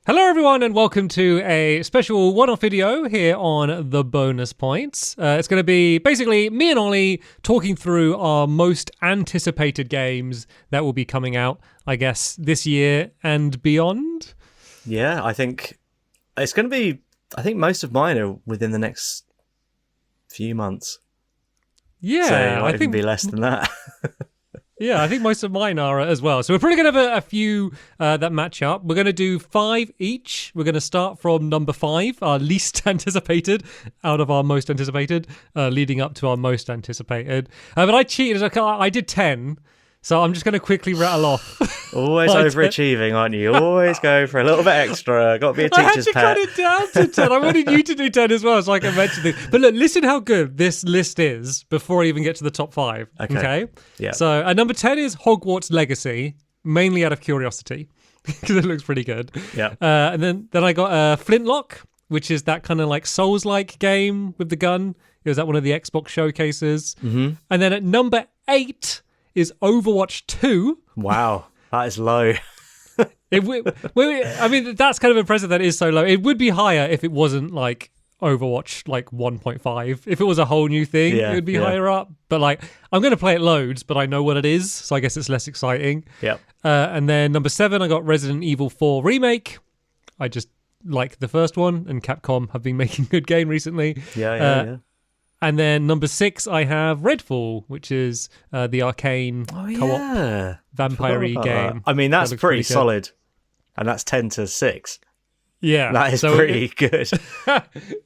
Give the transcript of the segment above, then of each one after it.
Hello everyone and welcome to a special one-off video here on The Bonus Points. It's going to be basically me and Ollie talking through our most anticipated games that will be coming out, I guess, this year and beyond. Yeah, I think it's going to be, I think most of mine are within the next few months. Yeah, so it might I even think be less than that. Yeah, I think most of mine are as well. So we're probably going to have a few that match up. We're going to do 5 each. We're going to start from number 5, our least anticipated, out of our most anticipated, leading up to our most anticipated. But I cheated. I did 10. So I'm just going to quickly rattle off. Always overachieving, aren't you? Always go for a little bit extra. Got to be a teacher's pet. I had to cut it down to 10. I wanted you to do 10 as well, so I can mention this. But look, listen how good this list is before I even get to the top 5. Okay? Yeah. So number 10 is Hogwarts Legacy, mainly out of curiosity, because it looks pretty good. Yeah. And then I got Flintlock, which is that kind of like Souls-like game with the gun. It was at one of the Xbox showcases. Mm-hmm. And then at number 8... is Overwatch 2. Wow, that is low. I mean, that's kind of impressive that it is so low. It would be higher if it wasn't like Overwatch like 1.5. If it was a whole new thing, it would be higher up. But like, I'm going to play it loads, but I know what it is, so I guess it's less exciting. Yep. And then number 7, I got Resident Evil 4 Remake. I just like the first one, and Capcom have been making good game recently. Yeah. And then number 6, I have Redfall, which is the arcane co-op vampire-y game. I mean, that's pretty solid. And that's 10 to 6. Yeah. That is pretty good.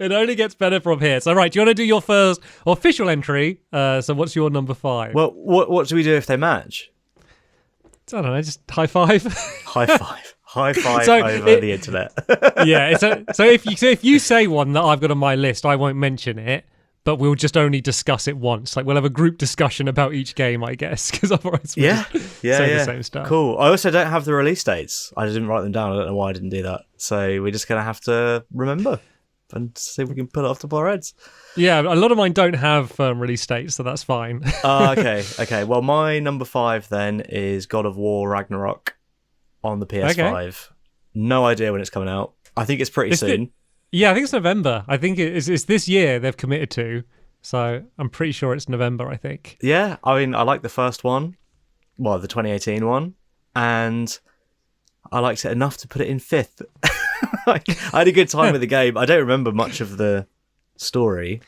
It only gets better from here. So, right, do you want to do your first official entry? So what's your number 5? Well, what do we do if they match? I don't know, just high five. High five. High five over the internet. Yeah. So if you say one that I've got on my list, I won't mention it. But we'll just only discuss it once. Like, we'll have a group discussion about each game, I guess, because otherwise we'll say the same stuff. Cool. I also don't have the release dates. I didn't write them down. I don't know why I didn't do that. So we're just going to have to remember and see if we can put it off the top of our heads. Yeah, a lot of mine don't have firm release dates, so that's fine. Okay. Well, my number 5 then is God of War Ragnarok on the PS5. Okay. No idea when it's coming out. I think it's pretty soon. Yeah, I think it's November. I think it's this year they've committed to. So I'm pretty sure it's November, I think. Yeah, I mean, I like the first one. Well, the 2018 one. And I liked it enough to put it in 5th. I had a good time with the game. I don't remember much of the story.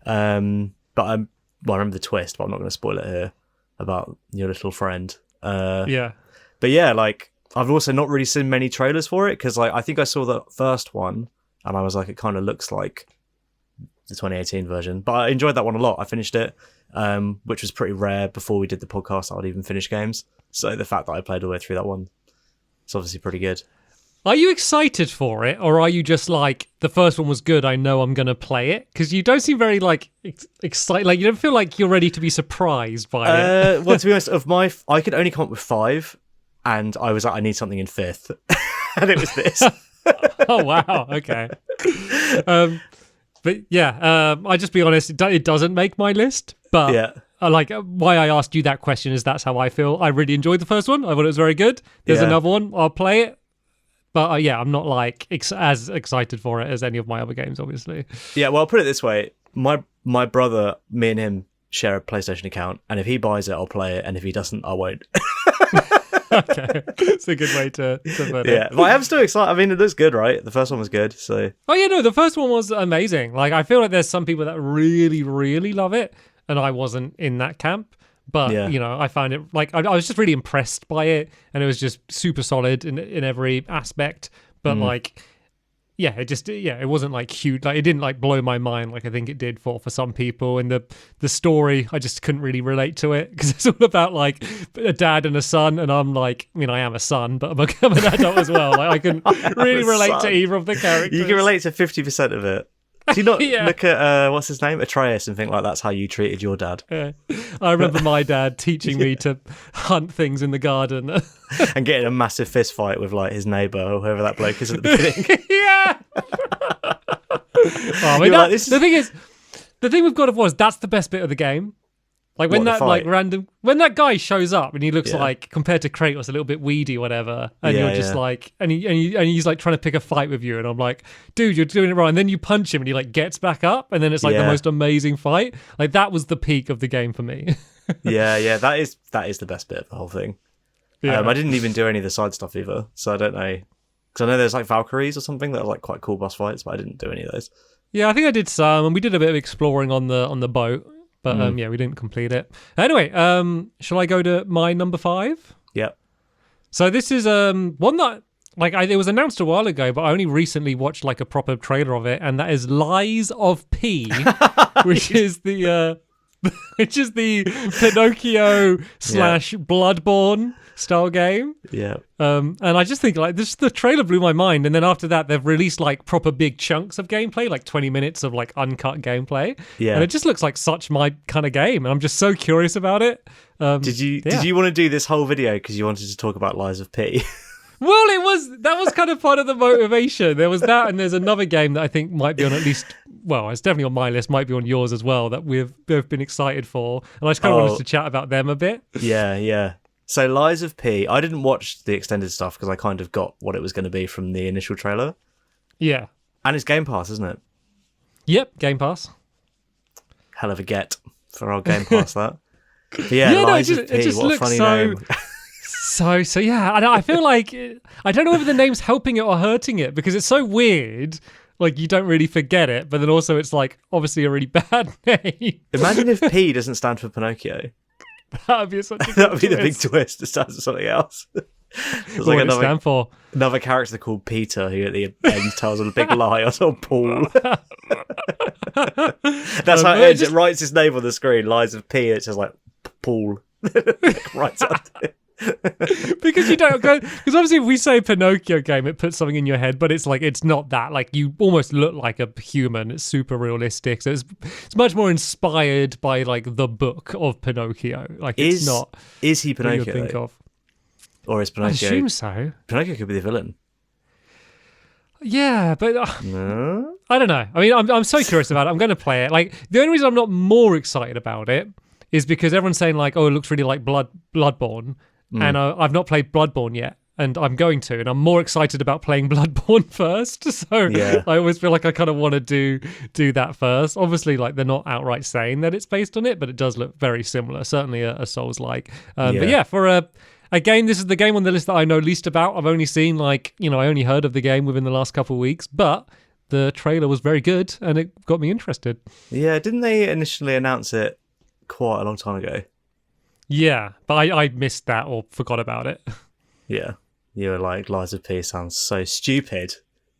But I remember the twist, but I'm not going to spoil it here, about your little friend. Yeah. But yeah, like, I've also not really seen many trailers for it because, like, I think I saw the first one and I was like, it kind of looks like the 2018 version. But I enjoyed that one a lot. I finished it, which was pretty rare. Before we did the podcast, I would even finish games. So the fact that I played all the way through that one, it's obviously pretty good. Are you excited for it, or are you just like, the first one was good, I know I'm going to play it? Because you don't seem very like excited. Like, you don't feel like you're ready to be surprised by it. Well, to be honest, I could only come up with 5. And I was like, I need something in 5th. And it was this. Oh, wow. Okay. But yeah, I'll just be honest, it doesn't make my list. But yeah. Why I asked you that question is that's how I feel. I really enjoyed the first one. I thought it was very good. There's another one. I'll play it. But yeah, I'm not like as excited for it as any of my other games, obviously. Yeah, well, I'll put it this way. My brother, me and him share a PlayStation account. And if he buys it, I'll play it. And if he doesn't, I won't. Okay, it's a good way to put it. Yeah, but I am still excited. I mean, it looks good, right? The first one was good, so. Oh yeah, no, the first one was amazing. Like, I feel like there's some people that really, really love it, and I wasn't in that camp. But you know, I found it like I was just really impressed by it, and it was just super solid in every aspect. But like, yeah, it wasn't like huge. Like, it didn't like blow my mind like I think it did for some people. And the story, I just couldn't really relate to it because it's all about like a dad and a son. And I'm like, I mean, I am a son, but I'm an adult as well. Like, I couldn't really relate to either of the characters. You can relate to 50% of it. Do you not look at, what's his name, Atreus, and think like that's how you treated your dad? Yeah. I remember my dad teaching me to hunt things in the garden. And getting a massive fist fight with like his neighbour or whoever that bloke is at the beginning. Yeah! Oh, I mean, the thing with God of War is that's the best bit of the game. Like when when that guy shows up and he looks like, compared to Kratos, a little bit weedy or whatever, and you're just like, and he's like trying to pick a fight with you, and I'm like, dude, you're doing it wrong. And then you punch him and he like gets back up, and then it's like the most amazing fight. Like that was the peak of the game for me. yeah, that is the best bit of the whole thing. Yeah. I didn't even do any of the side stuff either, so I don't know. Because I know there's like Valkyries or something that are like quite cool boss fights, but I didn't do any of those. Yeah, I think I did some, and we did a bit of exploring on the boat. But we didn't complete it. Anyway, shall I go to my number 5? Yep. So this is one that it was announced a while ago, but I only recently watched like a proper trailer of it, and that is Lies of P, which is the Pinocchio / Bloodborne style game. Yeah. And I just think like the trailer blew my mind, and then after that they've released like proper big chunks of gameplay, like 20 minutes of like uncut gameplay. Yeah. And it just looks like such my kind of game, and I'm just so curious about it. Did you want to do this whole video because you wanted to talk about Lies of P? Well, that was kind of part of the motivation. There was that, and there's another game that I think might be on at least, well, it's definitely on my list, might be on yours as well, that we've both been excited for, and I just kind of wanted to chat about them a bit. Yeah. So Lies of P, I didn't watch the extended stuff because I kind of got what it was going to be from the initial trailer. Yeah. And it's Game Pass, isn't it? Yep, Game Pass. Hell of a get for our Game Pass, that. But Lies of P, what a funny name. So yeah, I feel like, I don't know whether the name's helping it or hurting it, because it's so weird. Like, you don't really forget it, but then also it's like, obviously a really bad name. Imagine if P doesn't stand for Pinocchio. That would be such a that would be the big twist. It stands for something else. It's like another character called Peter who at the end tells a big lie, or Paul. That's how it ends. It writes his name on the screen, Lies of P, and it's just like Paul. Right up there. Because you don't go, because obviously if we say Pinocchio game, it puts something in your head, but it's like, it's not that. Like, you almost look like a human. It's super realistic, so it's much more inspired by like the book of Pinocchio. Like, it's not. Is he Pinocchio? Think of. Or is Pinocchio? I assume so. Pinocchio could be the villain. Yeah, but no? I don't know. I mean, I'm so curious about it. I'm going to play it. Like, the only reason I'm not more excited about it is because everyone's saying like, oh, it looks really like Bloodborne. And I've not played Bloodborne yet, and I'm going to, and I'm more excited about playing Bloodborne first. So I always feel like I kind of want to do that first. Obviously, like, they're not outright saying that it's based on it, but it does look very similar. Certainly a Souls-like. But yeah, for a game, this is the game on the list that I know least about. I've only seen I only heard of the game within the last couple of weeks, but the trailer was very good, and it got me interested. Yeah, didn't they initially announce it quite a long time ago? Yeah, but I missed that or forgot about it. Yeah, you were like, Lies of P sounds so stupid.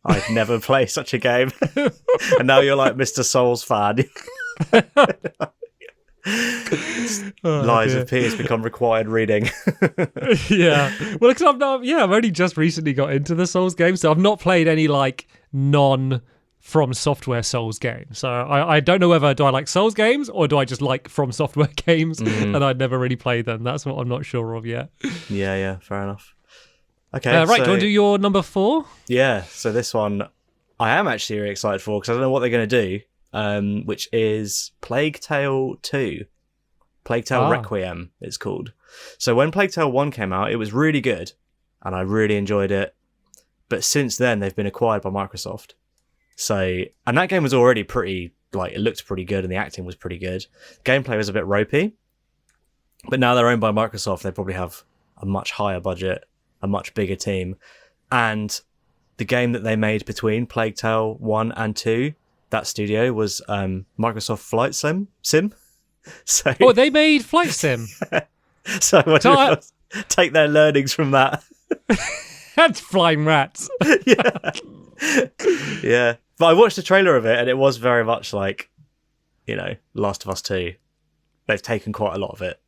I'd never play such a game. And now you're like Mr. Souls fan. Lies of P has become required reading. Yeah, well, because I've only just recently got into the Souls game, so I've not played any like From Software Souls games. So I don't know whether do I like Souls games or do I just like From Software games, and I'd never really played them. That's what I'm not sure of yet. Yeah, fair enough. Okay, right, do you want to do your number 4? Yeah, so this one I am actually really excited for because I don't know what they're going to do, which is Plague Tale 2. Plague Tale Requiem, it's called. So when Plague Tale 1 came out, it was really good, and I really enjoyed it. But since then, they've been acquired by Microsoft. So, and that game was already pretty, like, it looked pretty good and the acting was pretty good. Gameplay was a bit ropey, but now they're owned by Microsoft. They probably have a much higher budget, a much bigger team. And the game that they made between Plague Tale 1 and 2, that studio was Microsoft Flight Sim. So, they made Flight Sim. So I take their learnings from that. That's flying rats. Yeah. But I watched the trailer of it and it was very much like, Last of Us 2. They've taken quite a lot of it.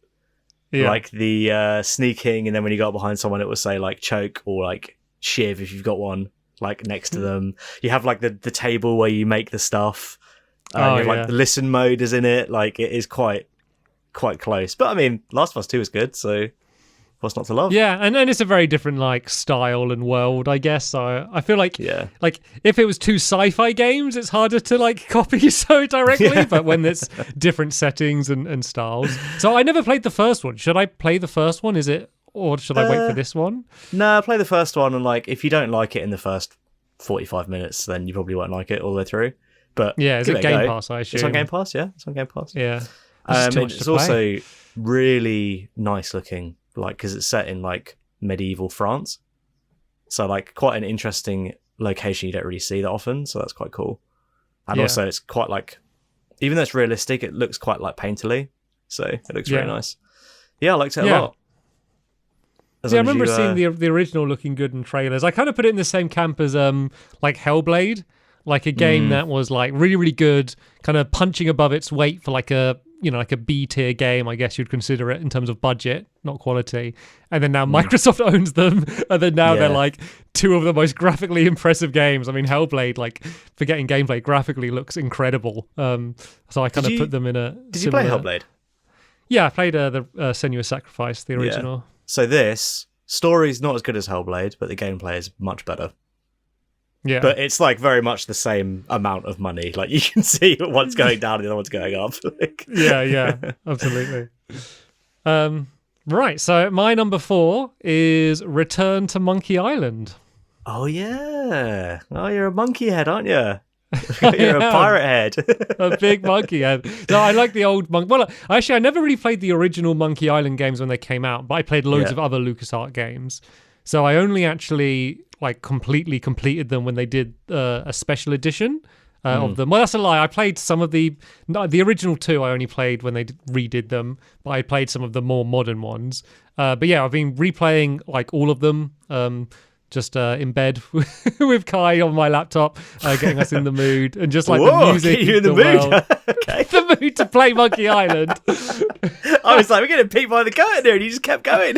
Yeah. Like the sneaking, and then when you got behind someone, it would say like choke or like shiv if you've got one like next to them. You have like the table where you make the stuff. Like the listen mode is in it. Like it is quite close. But I mean, Last of Us 2 is good, so What's not to love? Yeah, and it's a very different like style and world, I guess. So I feel like like if it was two sci-fi games, it's harder to like copy so directly. But when it's different settings and styles, so I never played the first one. Should I play the first one? Or should I wait for this one? No, play the first one, and like if you don't like it in the first 45 minutes, then you probably won't like it all the way through. But yeah, is it Game Pass? I assume it's on Game Pass. Yeah, it's on Game Pass. Yeah, it's also really nice looking, like because it's set in like medieval France, so like quite an interesting location you don't really see that often. So that's quite cool. And also, it's quite like, even though it's realistic, it looks quite like painterly. So it looks really nice. Yeah, I liked it a lot. I remember seeing the original looking good in trailers. I kind of put it in the same camp as like Hellblade, like a game that was like really, really good, kind of punching above its weight for like a like a B tier game, I guess you'd consider it in terms of budget, not quality. And then now Microsoft owns them, and then now they're like two of the most graphically impressive games. I mean, Hellblade, like forgetting gameplay, graphically looks incredible. So I kind of put them in a. Did you play Hellblade? Yeah, I played the Senua's Sacrifice, the original. Yeah. So this story's not as good as Hellblade, but the gameplay is much better. Yeah. But it's like very much the same amount of money. Like you can see one's going down and the other one's going up. Yeah, absolutely. Right, so my number 4 is Return to Monkey Island. Oh yeah. Oh, you're a monkey head, aren't you? You're a pirate head. A big monkey head. No, I like the old monkey. Well, actually, I never really played the original Monkey Island games when they came out, but I played loads of other LucasArts games. So I only actually like completely completed them when they did a special edition of them. Well, that's a lie. I played some of the original 2. I only played when they redid them, but I played some of the more modern ones. But yeah, I've been replaying like all of them. Just in bed with Kai on my laptop, getting us in the mood, and just like the music, get you in the mood. Okay. The mood to play Monkey Island. I was like, we're getting peeked by the curtain here, and you just kept going.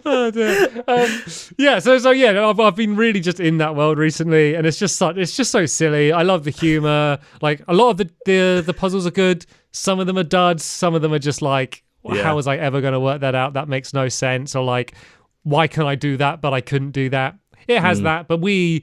Oh dear. So yeah, I've been really just in that world recently, and it's just so silly. I love the humor. Like a lot of the puzzles are good. Some of them are duds. Some of them are just like, how was I ever going to work that out? That makes no sense. Or like, why can I do that, but I couldn't do that? It has that, but we're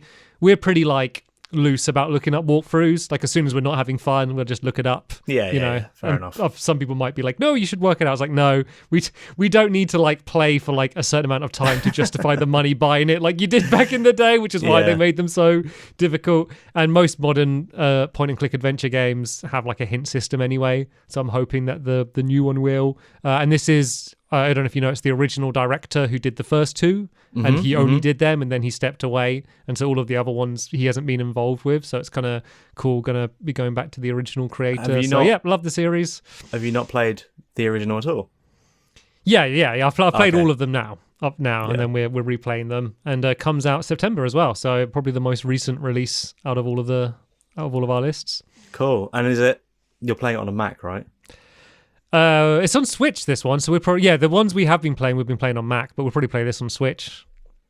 pretty like loose about looking up walkthroughs. Like as soon as we're not having fun, we'll just look it up. Yeah, fair enough. Some people might be like, no, you should work it out. I was like, no, we don't need to like play for like a certain amount of time to justify the money buying it like you did back in the day, which is why they made them so difficult. And most modern point and click adventure games have like a hint system anyway. So I'm hoping that the new one will. And this is, I don't know if you know, it's the original director who did the first 2, and he only did them, and then he stepped away, and so all of the other ones he hasn't been involved with. So it's kind of cool, going to be going back to the original creator. Yeah, love the series. Have you not played the original at all? Yeah. I've played all of them now, and then we're replaying them, and comes out September as well. So probably the most recent release out of all of our lists. Cool. And you're playing it on a Mac, right? It's on Switch, this one, so we're probably the ones we've been playing on Mac, but we'll probably play this on Switch.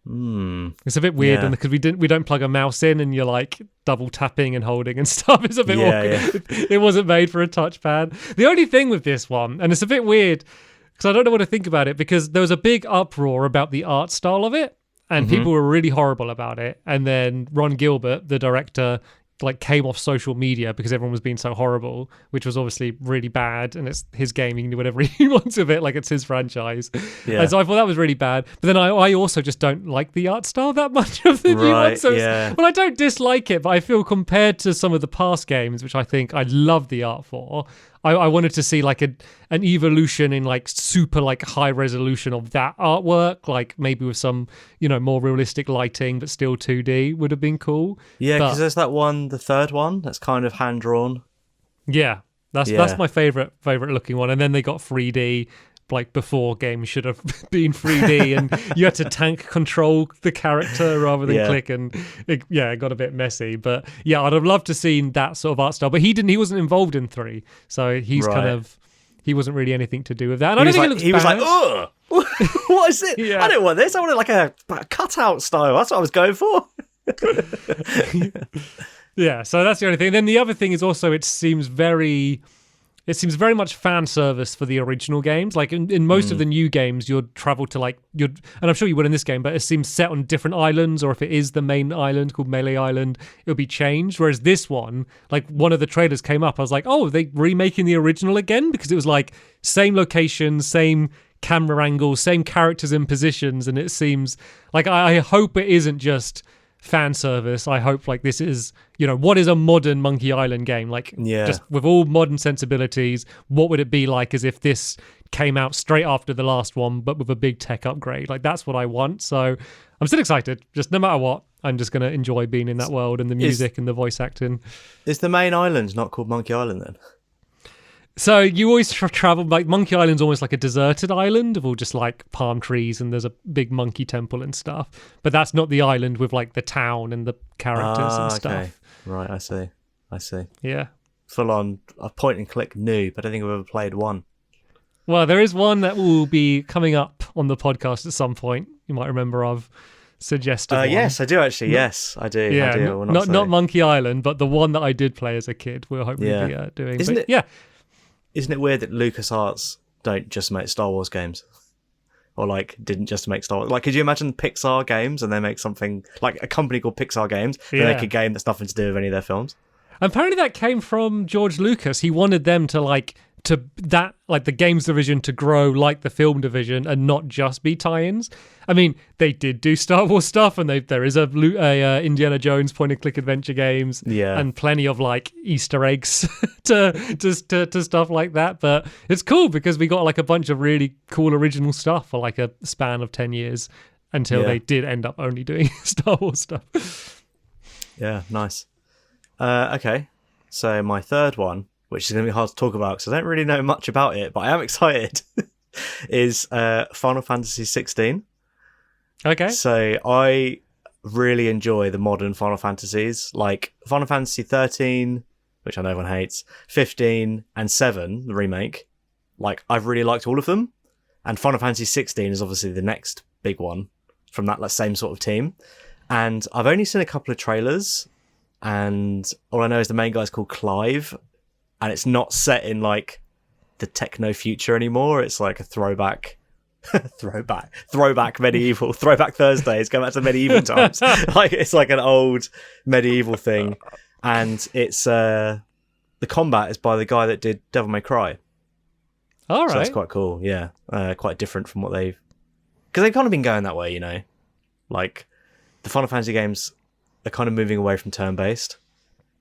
It's a bit weird because we don't plug a mouse in, and you're like double tapping and holding and stuff. It's a bit awkward. It wasn't made for a touchpad. The only thing with this one, and it's a bit weird because I don't know what to think about it, because there was a big uproar about the art style of it, and people were really horrible about it. And then Ron Gilbert, the director, like came off social media because everyone was being so horrible, which was obviously really bad, and it's his game, he can do whatever he wants with it, like it's his franchise. And so I thought that was really bad, but then I also just don't like the art style that much of the new one. So well, I don't dislike it, but I feel compared to some of the past games, which I think I love the art for, I wanted to see like an evolution in like super like high resolution of that artwork, like maybe with some, more realistic lighting, but still 2D would have been cool. Yeah, because there's that one, the third one, that's kind of hand drawn. Yeah, that's my favorite looking one. And then they got 3D. Like before, games should have been 3D, and you had to tank control the character rather than click, and it got a bit messy. But yeah, I'd have loved to seen that sort of art style. But he wasn't involved in 3, so he's he wasn't really anything to do with that. And I don't think it looks bad. He was like, ugh, what is it? I don't want this. I wanted like a cutout style. That's what I was going for. Yeah, so that's the only thing. Then the other thing is also, it seems very It seems very much fan service for the original games. Like in most of the new games, you'd travel to and I'm sure you would in this game, but it seems set on different islands, or if it is the main island called Melee Island, it'll be changed. Whereas this one, like one of the trailers came up, I was like, oh, are they remaking the original again? Because it was like same locations, same camera angles, same characters and positions, and it seems like I hope it isn't just fan service. I hope like this is, what is a modern Monkey Island game? Like, just with all modern sensibilities, what would it be like as if this came out straight after the last one, but with a big tech upgrade? Like, that's what I want. So I'm still excited. Just no matter what, I'm just going to enjoy being in that world and the music and the voice acting. Is the main island not called Monkey Island then? So you always travel, like Monkey Island's almost like a deserted island of all just like palm trees, and there's a big monkey temple and stuff. But that's not the island with like the town and the characters and stuff. Okay. Right, I see. Yeah. Full on a point and click noob. I don't think I've ever played one. Well, there is one that will be coming up on the podcast at some point. You might remember I've suggested one. Yes, I do actually. Yes, I do. Yeah, I do. Not Monkey Island, but the one that I did play as a kid. We'll hopefully be doing. Isn't it weird that LucasArts don't just make Star Wars games? Or, like, didn't just make Star Wars? Like, could you imagine Pixar games and they make something, like a company called Pixar Games, they make a game that's nothing to do with any of their films? Apparently that came from George Lucas. He wanted them to the games division to grow like the film division and not just be tie-ins. I mean, they did do Star Wars stuff, and there is a Indiana Jones point-and-click adventure games, and plenty of like Easter eggs to stuff like that. But it's cool because we got like a bunch of really cool original stuff for like a span of 10 years until they did end up only doing Star Wars stuff. Yeah, nice. Okay, so my third one, which is going to be hard to talk about because I don't really know much about it, but I am excited, is Final Fantasy XVI. Okay. So I really enjoy the modern Final Fantasies, like Final Fantasy 13, which I know everyone hates, 15, and 7, the remake. Like, I've really liked all of them. And Final Fantasy 16 is obviously the next big one from that same sort of team. And I've only seen a couple of trailers, and all I know is the main guy's called Clive, and it's not set in like the techno future anymore. It's like a throwback medieval, throwback Thursdays, going back to medieval times. Like, it's like an old medieval thing, and it's the combat is by the guy that did Devil May Cry. All right, so that's quite cool. Yeah, quite different from what because they've kind of been going that way, like the Final Fantasy games are kind of moving away from turn-based,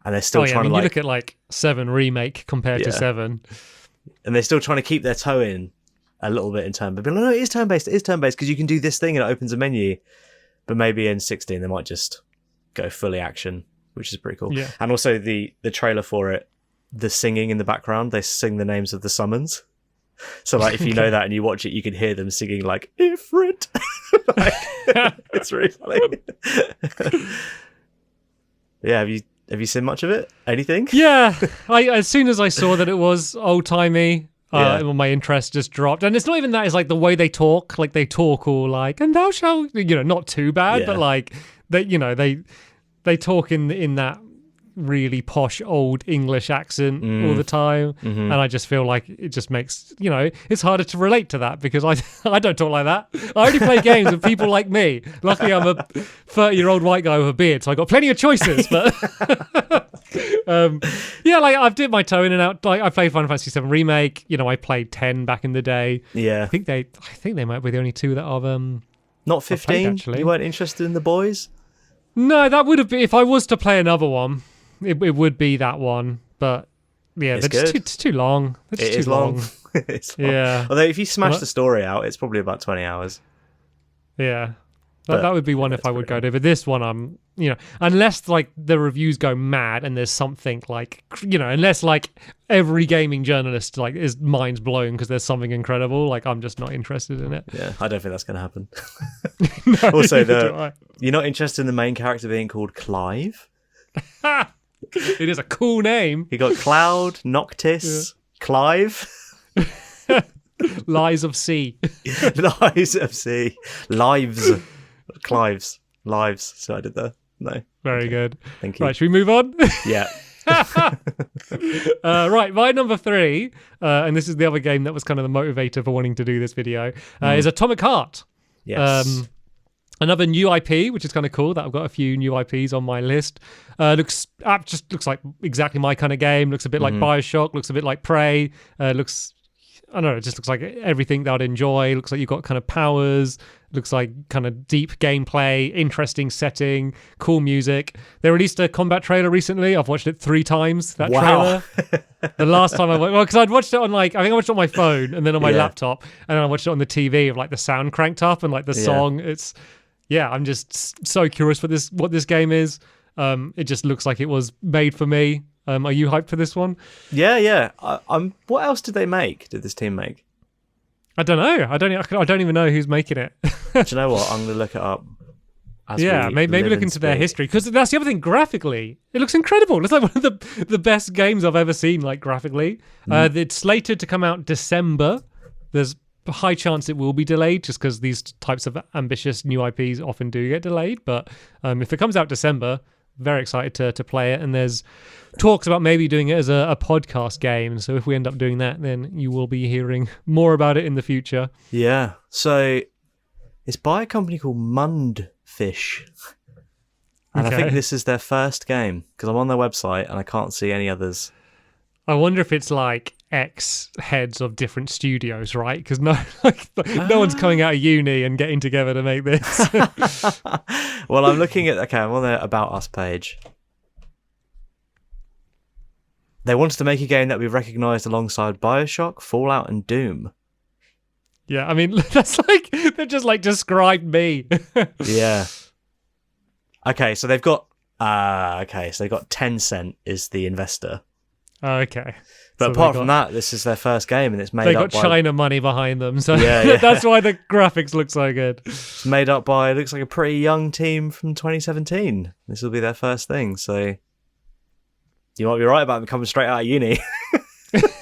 and they're still trying to, you look at like 7 remake compared to 7, and they're still trying to keep their toe in a little bit in turn, but no, it is turn-based because you can do this thing and it opens a menu. But maybe in 16 they might just go fully action, which is pretty cool. Yeah. And also the trailer for it, the singing in the background, they sing the names of the summons. So like, if you know that and you watch it, you can hear them singing like Ifrit. It's really funny. Yeah, have you seen much of it? Anything? Yeah, as soon as I saw that it was old timey, my interest just dropped. And it's not even that; it's like the way they talk. Like, they talk all like, "And thou shalt," not too bad, but like they talk in that really posh old English accent all the time, and I just feel like it just makes it's harder to relate to that because I don't talk like that. I only play games with people like me. Luckily, I'm a 30-year-old white guy with a beard, so I got plenty of choices. But like, I've dipped my toe in and out. Like, I played Final Fantasy VII Remake. I played 10 back in the day. Yeah, I think they might be the only two that I've not 15. You weren't interested in the boys? No, that would have been if I was to play another one. It would be that one, but yeah, it's too long. It's too long. It's long. Yeah. Although if you smash the story out, it's probably about 20 hours. Yeah. That would be one if I would go to. But this one, I'm, unless like the reviews go mad and there's something like, unless like every gaming journalist like is mind's blown because there's something incredible, like I'm just not interested in it. Yeah, I don't think that's going to happen. No, also, you're not interested in the main character being called Clive? It is a cool name. You got Cloud, Noctis, Clive. Lies of Sea. Lies of Sea. Lives. Clives. Lives. So I did there. No. Very good. Thank you. Right, should we move on? Yeah. Right, my number 3, and this is the other game that was kind of the motivator for wanting to do this video, is Atomic Heart. Yes. Another new IP, which is kind of cool that I've got a few new IPs on my list. Just looks like exactly my kind of game. Looks a bit like BioShock. Looks a bit like Prey. I don't know, it just looks like everything that I'd enjoy. Looks like you've got kind of powers. Looks like kind of deep gameplay, interesting setting, cool music. They released a combat trailer recently. I've watched it 3 times, that trailer. The last time I watched, because I'd watched it on I think I watched it on my phone and then on my laptop, and then I watched it on the TV of like the sound cranked up and like the song. I'm just so curious for what this game is. It just looks like it was made for me. Are you hyped for this one? Yeah. What else did this team make? I don't know. I don't even know who's making it. Do you know what? I'm going to look it up. Maybe look into their history, because that's the other thing. Graphically, it looks incredible. It's like one of the best games I've ever seen, like graphically. It's slated to come out December. There's a high chance it will be delayed, just because these types of ambitious new IPs often do get delayed. But if it comes out December, very excited to play it. And there's talks about maybe doing it as a podcast game. So if we end up doing that, then you will be hearing more about it in the future. Yeah. So it's by a company called Mundfish. And I think this is their first game, because I'm on their website and I can't see any others. I wonder if it's like ex-heads of different studios, right? Because no one's coming out of uni and getting together to make this. Well, I'm on their About Us page. They wanted to make a game that we recognised alongside BioShock, Fallout, and Doom. Yeah, I mean, that's like, they've just like described me. Yeah. Okay, so they've got Tencent is the investor. Oh, okay. But apart from that, this is their first game, and it's made up by... They got China money behind them, so yeah. That's why the graphics look so good. It's made up by, it looks like a pretty young team from 2017. This will be their first thing, so... You might be right about them coming straight out of uni.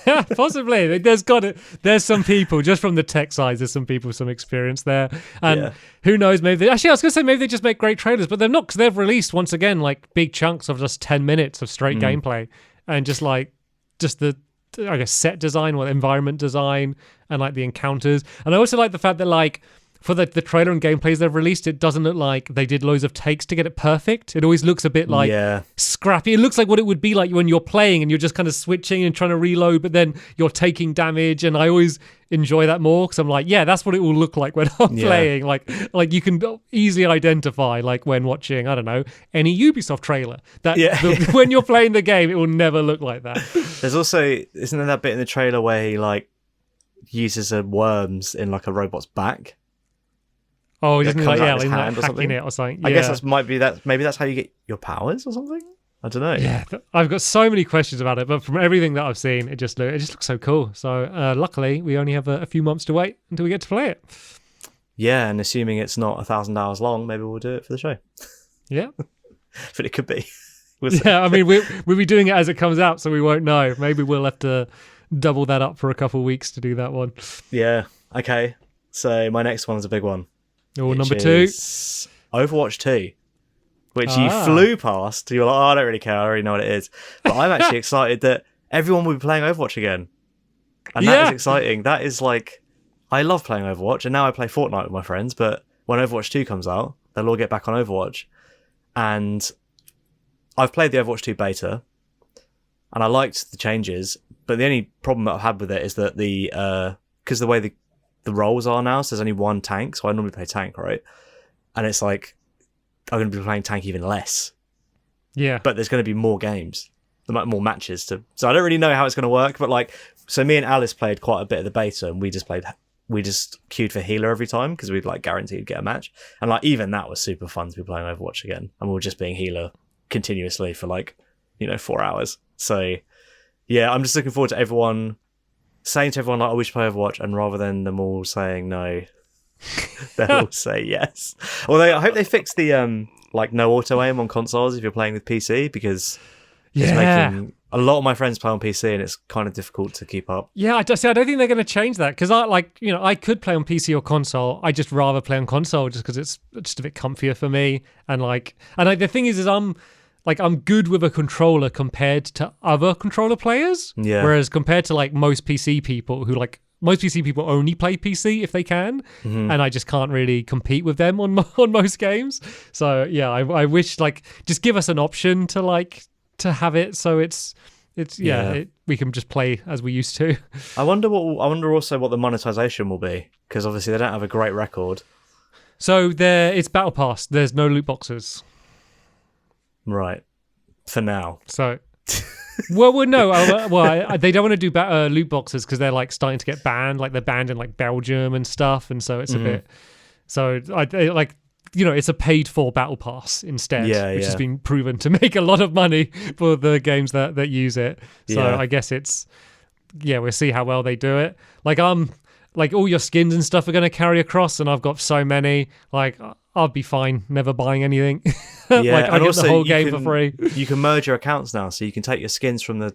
Yeah, possibly. There's some people, just from the tech side, there's some people with some experience there. And who knows, maybe I was going to say maybe they just make great trailers, but they're not, because they've released, once again, like big chunks of just 10 minutes of straight gameplay. And just the, I guess, set design or environment design and like the encounters. And I also like the fact that like for the trailer and gameplays they've released, it doesn't look like they did loads of takes to get it perfect. It always looks a bit like scrappy. It looks like what it would be like when you're playing and you're just kind of switching and trying to reload, but then you're taking damage. And I always enjoy that more, because I'm like, yeah, that's what it will look like when I'm playing. Like you can easily identify, like when watching, I don't know, any Ubisoft trailer, that when you're playing the game, it will never look like that. There's also, isn't there that bit in the trailer where he like uses worms in like a robot's back? Oh, isn't it like, hand or something? It or something? I guess maybe that's how you get your powers or something. I don't know. Yeah, I've got so many questions about it, but from everything that I've seen, it just looks so cool. So luckily, we only have a few months to wait until we get to play it. Yeah, and assuming it's not 1,000 hours long, maybe we'll do it for the show. Yeah, but it could be. I mean, we'll be doing it as it comes out, so we won't know. Maybe we'll have to double that up for a couple of weeks to do that one. Yeah. Okay. So my next one is a big one. Oh, number 2. Overwatch 2, which you flew past. You're like, oh, I don't really care. I already know what it is. But I'm actually excited that everyone will be playing Overwatch again. And that is exciting. That is like, I love playing Overwatch, and now I play Fortnite with my friends, but when Overwatch 2 comes out, they'll all get back on Overwatch. And I've played the Overwatch 2 beta, and I liked the changes, but the only problem that I've had with it is that because the way the roles are now, so there's only one tank, so I normally play tank, right? And it's like, I'm going to be playing tank even less. Yeah. But there's going to be more games, more matches so I don't really know how it's going to work, but like, so me and Alice played quite a bit of the beta, and we just queued for healer every time, because we'd like guaranteed get a match. And like, even that was super fun to be playing Overwatch again. And we were just being healer continuously for like, 4 hours. So yeah, I'm just looking forward to everyone saying to everyone, like, I wish play Overwatch, and rather than them all saying no, they'll all say yes. Although I hope they fix the like no auto aim on consoles if you're playing with PC, because it's making a lot of my friends play on PC, and it's kind of difficult to keep up. Yeah, I don't think they're going to change that, because I could play on PC or console. I just rather play on console just because it's just a bit comfier for me. And the thing is I'm I'm good with a controller compared to other controller players. Yeah. Whereas compared to like most PC people who most PC people only play PC if they can, and I just can't really compete with them on most games. So yeah, I wish just give us an option to have it so we can just play as we used to. I wonder also what the monetization will be, because obviously they don't have a great record. So it's Battle Pass. There's no loot boxes. Right. For now. So. Well, no. They don't want to do loot boxes because they're starting to get banned. They're banned in Belgium and stuff, and so it's a bit. So it's a paid-for battle pass instead, which has been proven to make a lot of money for the games that use it. So I guess we'll see how well they do it. All your skins and stuff are going to carry across, and I've got so many. I'll be fine never buying anything. Yeah, I get the whole game for free. You can merge your accounts now, so you can take your skins from the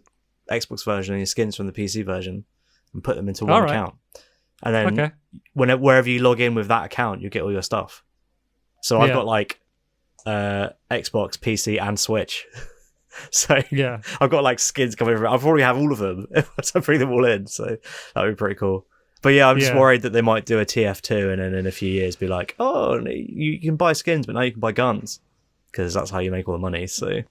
Xbox version and your skins from the PC version and put them into one account. And then wherever you log in with that account, you get all your stuff. So I've got Xbox, PC, and Switch. So I've got skins coming from. I probably have all of them once I bring them all in. So that would be pretty cool. But yeah, I'm just worried that they might do a TF2 and then in a few years be like, oh, you can buy skins, but now you can buy guns, because that's how you make all the money. So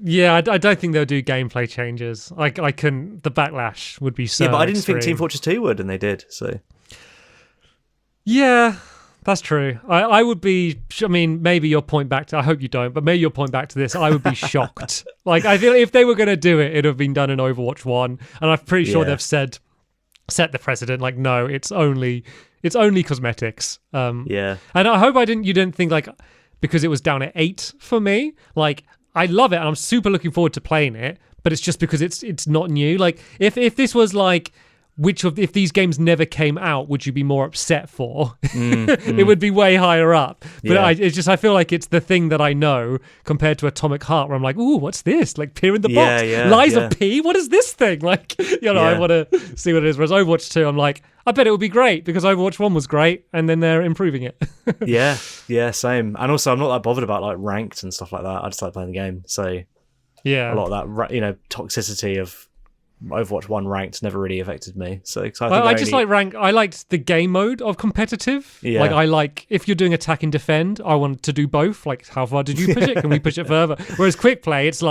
yeah, I don't think they'll do gameplay changes. The backlash would be so. Yeah, but I didn't extreme. think Team Fortress 2 would, and they did. So yeah, that's true. I would be. I mean, maybe you'll point back to. I hope you don't, but maybe you'll point back to this. I would be shocked. I feel if they were going to do it, it'd have been done in Overwatch 1, and I'm pretty sure they've set the precedent. No, it's only cosmetics. And I hope you didn't think because it was down at 8 for me. I love it and I'm super looking forward to playing it, but it's just because it's not new. If this was if these games never came out, would you be more upset for? It would be way higher up. But I feel like it's the thing that I know compared to Atomic Heart, where I'm like, ooh, what's this? Peer in the box. Lies of P? What is this thing? I want to see what it is. Whereas Overwatch 2, I'm like, I bet it would be great because Overwatch 1 was great and then they're improving it. yeah, same. And also, I'm not that bothered about ranked and stuff like that. I just like playing the game. So a lot of that, toxicity of Overwatch 1 ranked never really affected me. So I just like rank. I liked the game mode of competitive. Yeah. I like if you're doing attack and defend, I want to do both. How far did you push it? Can we push it further? Whereas quick play, it's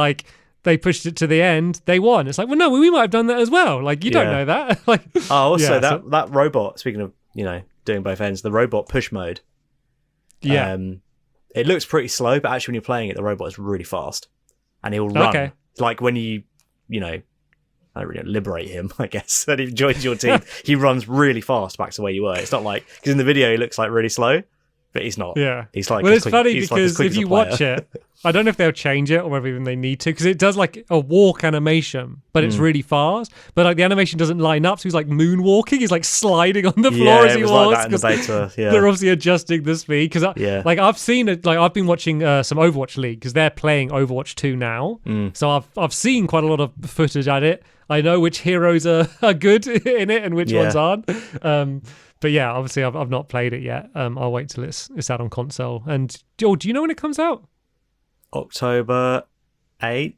they pushed it to the end, they won. It's well, no, we might have done that as well. You don't know that. That robot. Speaking of doing both ends, the robot push mode. Yeah. It looks pretty slow, but actually when you're playing it, the robot is really fast, and he'll run. Okay. When you I don't really liberate him, I guess. And he joins your team. He runs really fast back to where you were. It's not because in the video he looks really slow, but he's not. Yeah, he's well, it's funny because if you watch it, I don't know if they'll change it or whether even they need to, because it does a walk animation, but it's really fast. But the animation doesn't line up, so he's moonwalking. He's sliding on the floor as he walks. Like that in the beta. Yeah. They're obviously adjusting the speed. Because I've seen it. I've been watching some Overwatch League because they're playing Overwatch 2 now. So I've seen quite a lot of footage at it. I know which heroes are good in it and which ones aren't. But yeah, obviously I've not played it yet. I'll wait till it's out on console. And do you know when it comes out? October 8th.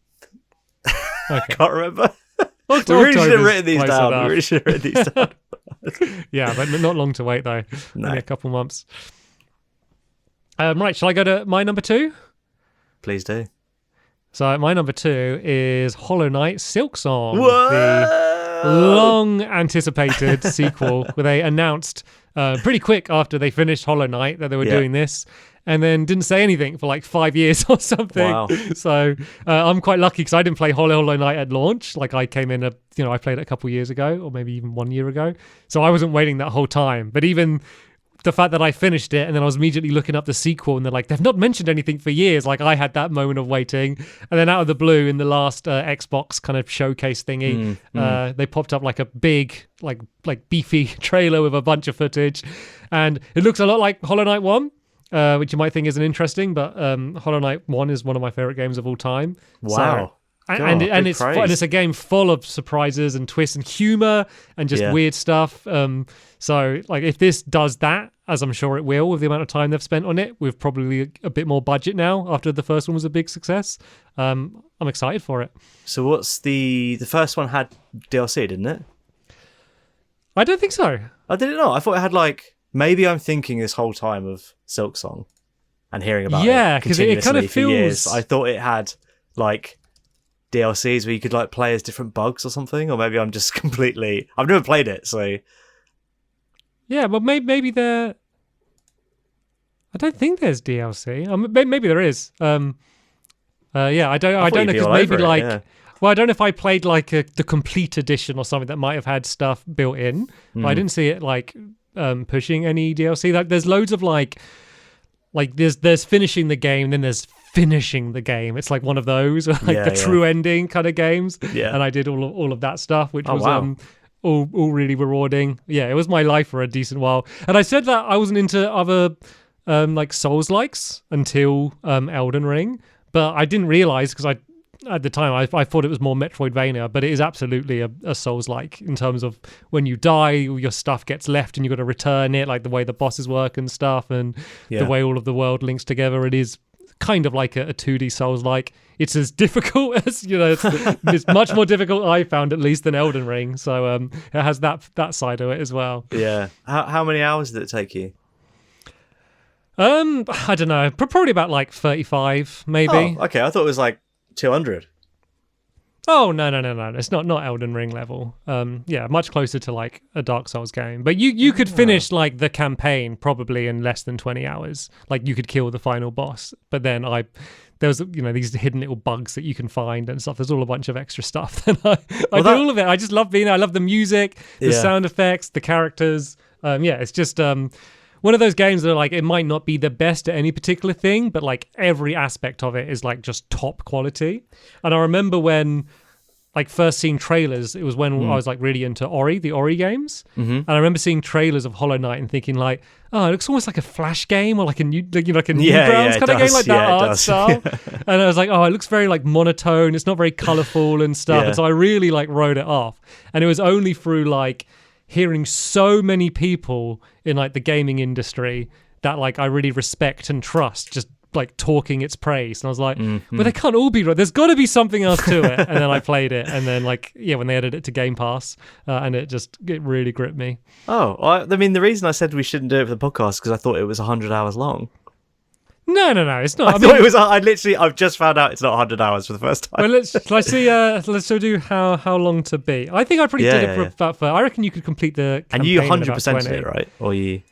Okay. I can't remember. We really should have written these down. Yeah, but not long to wait though. No. Only a couple months. Right, shall I go to my number 2? Please do. So my number 2 is Hollow Knight Silksong, the long-anticipated sequel where they announced pretty quick after they finished Hollow Knight that they were doing this, and then didn't say anything for 5 years or something. Wow. So I'm quite lucky because I didn't play Hollow Knight at launch. I came in, I played it a couple years ago, or maybe even 1 year ago. So I wasn't waiting that whole time. But even the fact that I finished it and then I was immediately looking up the sequel and they're they've not mentioned anything for years. I had that moment of waiting, and then out of the blue in the last Xbox kind of showcase thingy, they popped up a big beefy trailer with a bunch of footage, and it looks a lot like Hollow Knight 1, which you might think isn't interesting, but Hollow Knight 1 is one of my favorite games of all time. Wow. It's a game full of surprises and twists and humor and just weird stuff. So like if this does that, as I'm sure it will with the amount of time they've spent on it, with probably a bit more budget now after the first one was a big success, I'm excited for it. So what's the first one had DLC, didn't it? I don't think so. I didn't know. I thought it had like, maybe I'm thinking this whole time of Silksong and hearing about it because it kind of feels... years. I thought it had like DLCs where you could like play as different bugs or something, or maybe I'm just completely... I've never played it, so... Yeah, but maybe there... I don't think there's DLC. Maybe there is. I don't know, because maybe like... Yeah. Well, I don't know if I played like the complete edition or something that might have had stuff built in, but I didn't see it like pushing any DLC. Like, there's loads of like there's finishing the game, then there's finishing the game. It's like one of those, like true ending kind of games. Yeah. And I did all of that stuff, which was all really rewarding. Yeah, it was my life for a decent while. And I said that I wasn't into other like Souls-likes until Elden Ring, but I didn't realize, because at the time, I thought it was more Metroidvania, but it is absolutely a Souls-like in terms of when you die, your stuff gets left and you've got to return it, like the way the bosses work and stuff, and the way all of the world links together. It is kind of like a 2D Souls-like. It's as difficult as, it's much more difficult, I found, at least, than Elden Ring. So it has that side of it as well. Yeah. How many hours did it take you? I don't know. Probably about like 35, maybe. Oh, okay. I thought it was like 200. Oh, no. It's not Elden Ring level. Much closer to like a Dark Souls game. But you could finish like the campaign probably in less than 20 hours. Like you could kill the final boss. But then there was these hidden little bugs that you can find and stuff. There's all a bunch of extra stuff. And I did all of it. I just love being there. I love the music, the sound effects, the characters. It's just one of those games that are like, it might not be the best at any particular thing, but like every aspect of it is like just top quality. And I remember when like first seeing trailers, it was when I was like really into the Ori games. Mm-hmm. And I remember seeing trailers of Hollow Knight and thinking like, oh, it looks almost like a Flash game or like a Newgrounds kind of game, like that art style. And I was like, oh, it looks very like monotone. It's not very colorful and stuff. And so I really like wrote it off. And it was only through like hearing so many people in like the gaming industry that like I really respect and trust just like talking its praise, and I was like, well, they can't all be right. There's got to be something else to it. And then I played it, and then like when they added it to Game Pass, and it really gripped me. Oh, I mean, the reason I said we shouldn't do it for the podcast because I thought it was 100 hours long. No, it's not. I thought it was. I've just found out it's not 100 hours for the first time. Well, let's see. Let's do how long to beat. I think I pretty did it for about. I reckon you could complete the campaign. And you 100% it, right? Or you?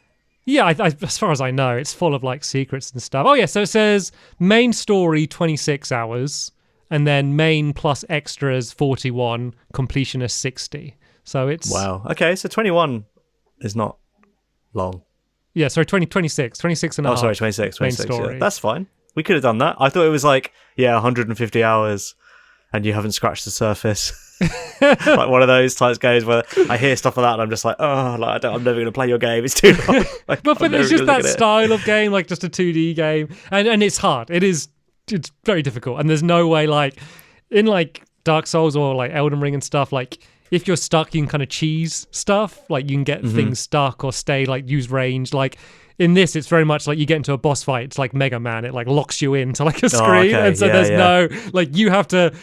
Yeah, I, as far as I know, it's full of like secrets and stuff. Oh yeah, so it says main story 26 hours, and then main plus extras 41, completionist 60. So it's wow. Okay, so 21 is not long. Yeah, sorry, 26 and a half. Oh, sorry, 26. Yeah. That's fine. We could have done that. I thought it was like, 150 hours and you haven't scratched the surface. Like one of those types games where I hear stuff like that and I'm just like, oh, like, I'm never going to play your game. It's too long. Like, but it's just that style of game, like just a 2D game. And it's hard. It's very difficult. And there's no way, like, in like Dark Souls or like Elden Ring and stuff, like, if you're stuck, you can kind of cheese stuff. Like you can get things stuck or stay, like use range. Like in this, it's very much like you get into a boss fight. It's like Mega Man. It like locks you into like a screen. And so there's no, like you have to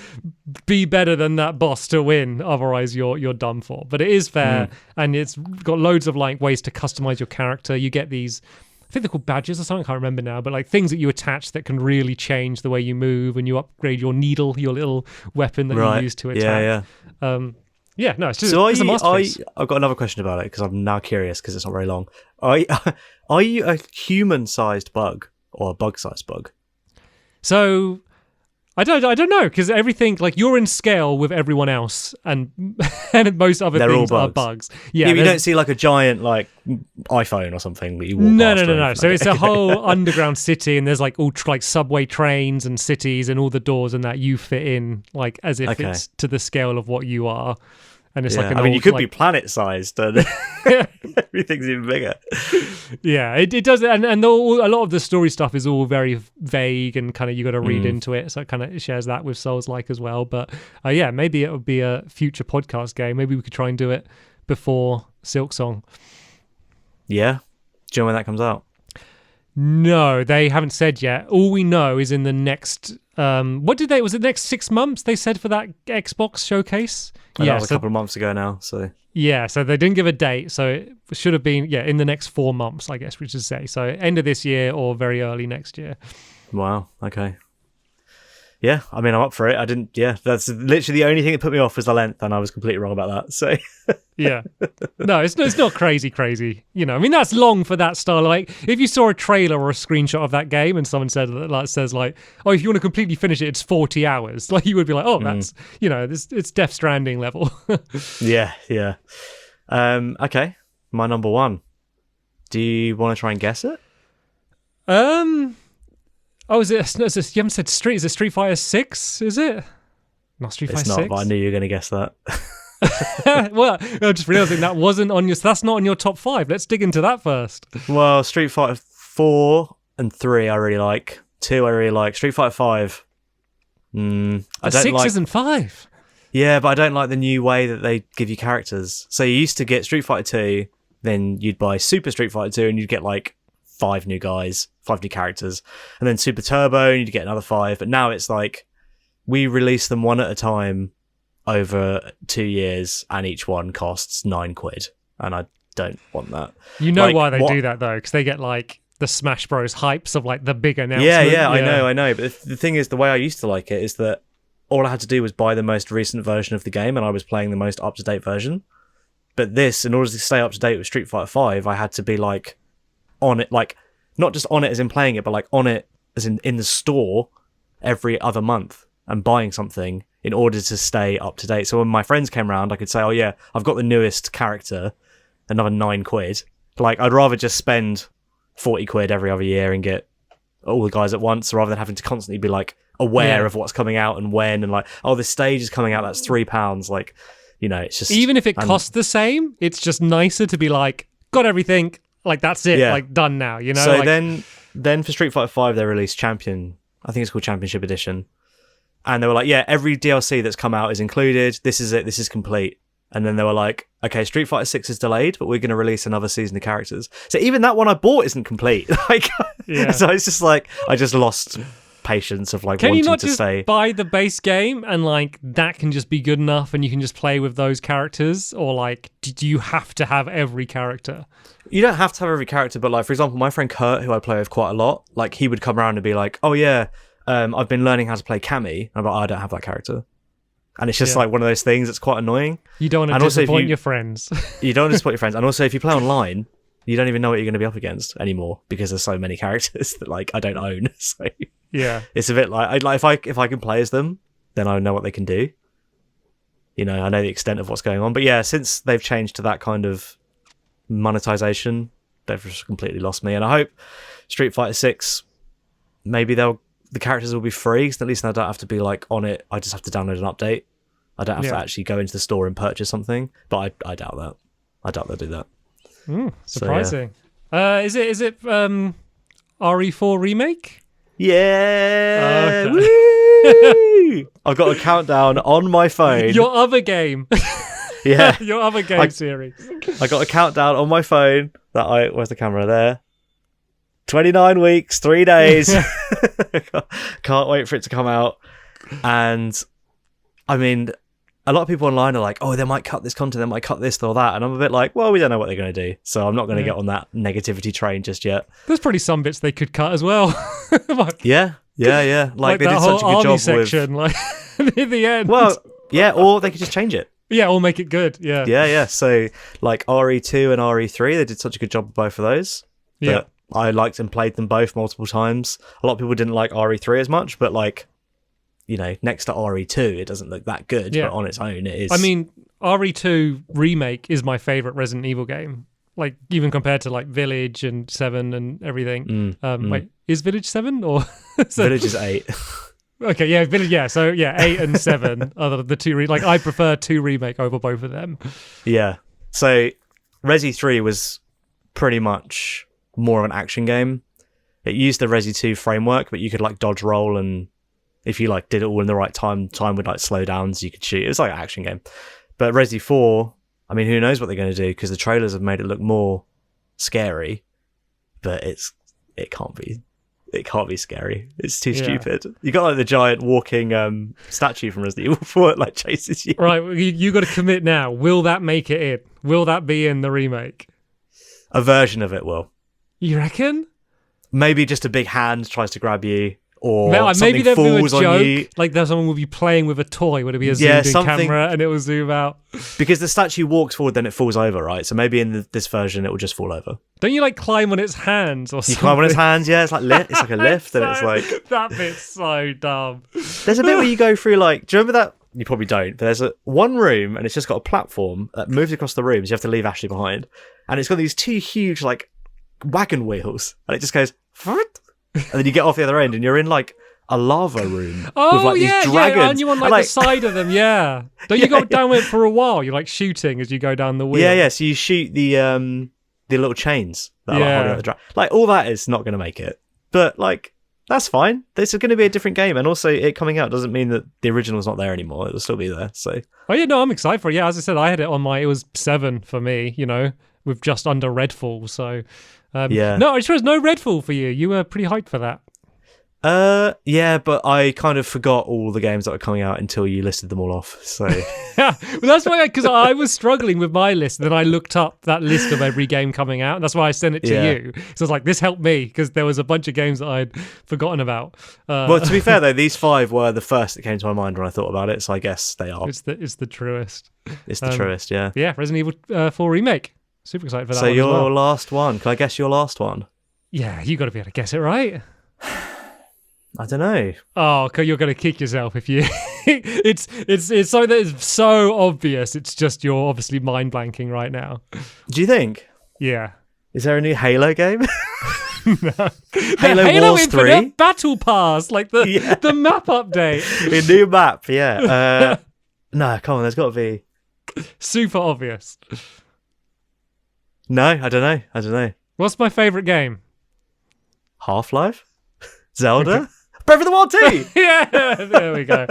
be better than that boss to win. Otherwise you're done for. But it is fair. And it's got loads of like ways to customize your character. You get these, I think they're called badges or something. I can't remember now. But like things that you attach that can really change the way you move, and you upgrade your needle, your little weapon that you use to attack. It's just it's a masterpiece. I've got another question about it because I'm now curious because it's not very long. Are you a human-sized bug or a bug-sized bug? So I don't know, because everything, like, you're in scale with everyone else, and most other things are bugs. Yeah, you don't see like a giant like iPhone or something that you walk past. No. So it's a whole underground city, and there's like all like subway trains and cities and all the doors and that you fit in like as if it's to the scale of what you are. And it's like an I mean, old, you could like, be planet-sized, and everything's even bigger. Yeah, it does, and a lot of the story stuff is all very vague and kind of you got to read into it, so it kind of shares that with Souls-like as well. But yeah, maybe it would be a future podcast game. Maybe we could try and do it before Silksong. Yeah, do you know when that comes out? No, they haven't said yet. All we know is in the next was it the next 6 months they said for that Xbox showcase? That was a couple of months ago now, so yeah, so they didn't give a date, so it should have been in the next 4 months, I guess we should say. So end of this year or very early next year. Wow, okay. Yeah, I mean, I'm up for it. That's literally the only thing that put me off was the length, and I was completely wrong about that. So yeah, no, it's not crazy. You know, I mean, that's long for that style. Like, if you saw a trailer or a screenshot of that game, and someone says oh, if you want to completely finish it, it's 40 hours. Like, you would be like, oh, that's it's Death Stranding level. yeah. Okay, my number one. Do you want to try and guess it? Oh, is it? You haven't said Street. Is it Street Fighter 6? Is it? Not Street Fighter 6? It's not, but I knew you were going to guess that. Well, I'm just realizing that wasn't on your. So that's not on your top 5. Let's dig into that first. Well, Street Fighter 4 and 3 I really like. 2 I really like. Street Fighter 5. I don't 6 like. isn't 5. Yeah, but I don't like the new way that they give you characters. So you used to get Street Fighter 2, then you'd buy Super Street Fighter 2, and you'd get like 5 new guys, 5 new characters, and then Super Turbo, and you'd get another 5. But now it's like we release them one at a time over 2 years, and each one costs £9, and I don't want that. You know why they do that though? Because they get like the Smash Bros hypes of like the big announcement. Yeah, I know. But the thing is, the way I used to like it is that all I had to do was buy the most recent version of the game, and I was playing the most up-to-date version. But this, in order to stay up to date with Street Fighter 5, I had to be like on it, like not just on it as in playing it, but like on it as in the store every other month and buying something in order to stay up to date. So when my friends came around, I could say, oh yeah, I've got the newest character, another £9. Like, I'd rather just spend £40 every other year and get all the guys at once, rather than having to constantly be like aware of what's coming out and when, and like, oh, this stage is coming out, that's £3. Like, you know, it's just, even if it costs the same, it's just nicer to be like, got everything, like that's it, like done now, you know. So like, then for Street Fighter 5 they released Champion, I think it's called Championship Edition, and they were like, yeah, every DLC that's come out is included, this is it, this is complete. And then they were like, okay, Street Fighter 6 is delayed, but we're going to release another season of characters. So even that one I bought isn't complete. Like, so it's just like, I just lost patience of like wanting to say. Can you not just buy the base game and like that can just be good enough and you can just play with those characters? Or like, do you have to have every character? You don't have to have every character, but like, for example, my friend Kurt, who I play with quite a lot, like he would come around and be like, oh yeah, I've been learning how to play Cammy. I'm like, oh, I don't have that character. And it's just like one of those things that's quite annoying. You don't want to disappoint your friends. You don't want to disappoint your friends. And also, if you play online, you don't even know what you're going to be up against anymore because there's so many characters that like I don't own. So yeah, it's a bit like if I can play as them, then I know what they can do. You know, I know the extent of what's going on. But yeah, since they've changed to that kind of monetization, they've just completely lost me. And I hope Street Fighter 6, maybe the characters will be free, so at least I don't have to be like on it. I just have to download an update. I don't have to actually go into the store and purchase something. But I doubt that. I doubt they'll do that. Surprising. So, is it RE4 remake? Yeah. Okay. I've got a countdown on my phone. Your other game. Yeah. Your other game series. I got a countdown on my phone where's the camera there? 29 weeks, 3 days. Can't wait for it to come out. And I mean, a lot of people online are like, oh, they might cut this content, they might cut this or that. And I'm a bit like, well, we don't know what they're going to do. So I'm not going to get on that negativity train just yet. There's probably some bits they could cut as well. Yeah. Like they did such a good job section, like at the end. Well, yeah, or they could just change it. Yeah, or make it good. Yeah. Yeah. So like RE2 and RE3, they did such a good job with both of those. Yeah. I liked and played them both multiple times. A lot of people didn't like RE3 as much, but like, you know, next to RE2, it doesn't look that good, but on its own, it is. I mean, RE2 Remake is my favorite Resident Evil game. Like, even compared to like Village and 7 and everything. Wait, is Village 7 or? Village is 8. Okay, yeah. So 8 and 7 are the two. I prefer 2 remake over both of them. Yeah. So Resi 3 was pretty much more of an action game. It used the Resi 2 framework, but you could like dodge roll, and if you like did it all in the right time would like slow down so you could shoot. It was like an action game. But Resi 4, I mean, who knows what they're going to do, because the trailers have made it look more scary, but it can't be scary. It's too stupid. You got like the giant walking statue from Resident Evil 4 it like chases you. Right, you got to commit now. Will that make it in? Will that be in the remake? A version of it will. You reckon? Maybe just a big hand tries to grab you, or maybe something falls do a joke, on you. Like someone will be playing with a toy. Would it be a zoomed in camera and it will zoom out? Because the statue walks forward, then it falls over, right? So maybe in this version it will just fall over. Don't you like climb on its hands or something? You climb on its hands, yeah. It's like it's like a lift, and it's like that bit's so dumb. There's a bit where you go through like, do you remember that? You probably don't, but there's one room and it's just got a platform that moves across the rooms. You have to leave Ashley behind, and it's got these 2 huge like wagon wheels, and it just goes, and then you get off the other end, and you're in like a lava room with like these dragons. Yeah, and you on like the side of them, yeah. Don't you go down it for a while? You're like shooting as you go down the wheel. Yeah. So you shoot the little chains that are like holding up the dragon. Like all that is not going to make it, but like that's fine. This is going to be a different game, and also it coming out doesn't mean that the original's not there anymore. It'll still be there. So. Oh yeah, no, I'm excited for it. Yeah, as I said, I had it on it was 7 for me. You know, with just under Redfall. So. No, I sure there's no Redfall for you. You were pretty hyped for that. Yeah, but I kind of forgot all the games that were coming out until you listed them all off. So yeah, well, that's why, because I was struggling with my list, and then I looked up that list of every game coming out, and that's why I sent it to you. So I was like, this helped me because there was a bunch of games that I'd forgotten about. Well, to be fair though, these 5 were the first that came to my mind when I thought about it, so I guess they are. It's the truest. It's the truest, yeah. Yeah, Resident Evil 4 remake. Super excited for that. So one your as well. last one? Can I guess your last one? Yeah, you got to be able to guess it, right? I don't know. Oh, you're going to kick yourself if you. it's so that it's so obvious. It's just you're obviously mind blanking right now. Do you think? Yeah. Is there a new Halo game? No. Halo Wars 3 Infinite Battle Pass, like the map update. A new map, yeah. No, come on. There's got to be. Super obvious. No, I don't know. What's my favourite game? Half-Life? Zelda? Breath of the Wild 2! Yeah, there we go.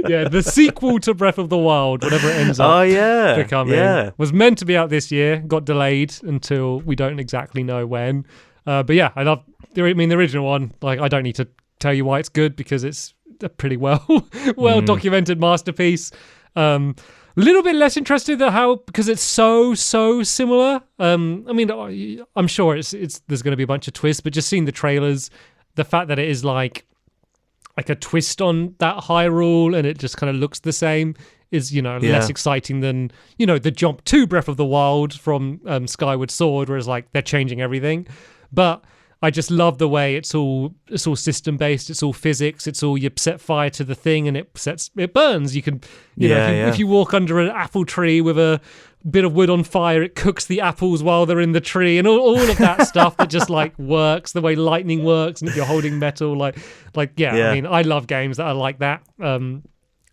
Yeah, the sequel to Breath of the Wild, whatever it ends up becoming, was meant to be out this year, got delayed until we don't exactly know when. But yeah, I love. The original one. Like, I don't need to tell you why it's good because it's a pretty well documented masterpiece. A little bit less interested in because it's so similar. I mean, I'm sure it's there's going to be a bunch of twists, but just seeing the trailers, the fact that it is like a twist on that Hyrule and it just kind of looks the same is, less exciting than, the jump to Breath of the Wild from Skyward Sword, whereas like they're changing everything. But I just love the way it's all system based. It's all physics. It's all you set fire to the thing and it burns. You can, if you walk under an apple tree with a bit of wood on fire, it cooks the apples while they're in the tree, and all of that stuff that just like works. The way lightning works, and if you're holding metal, I mean, I love games that are like that.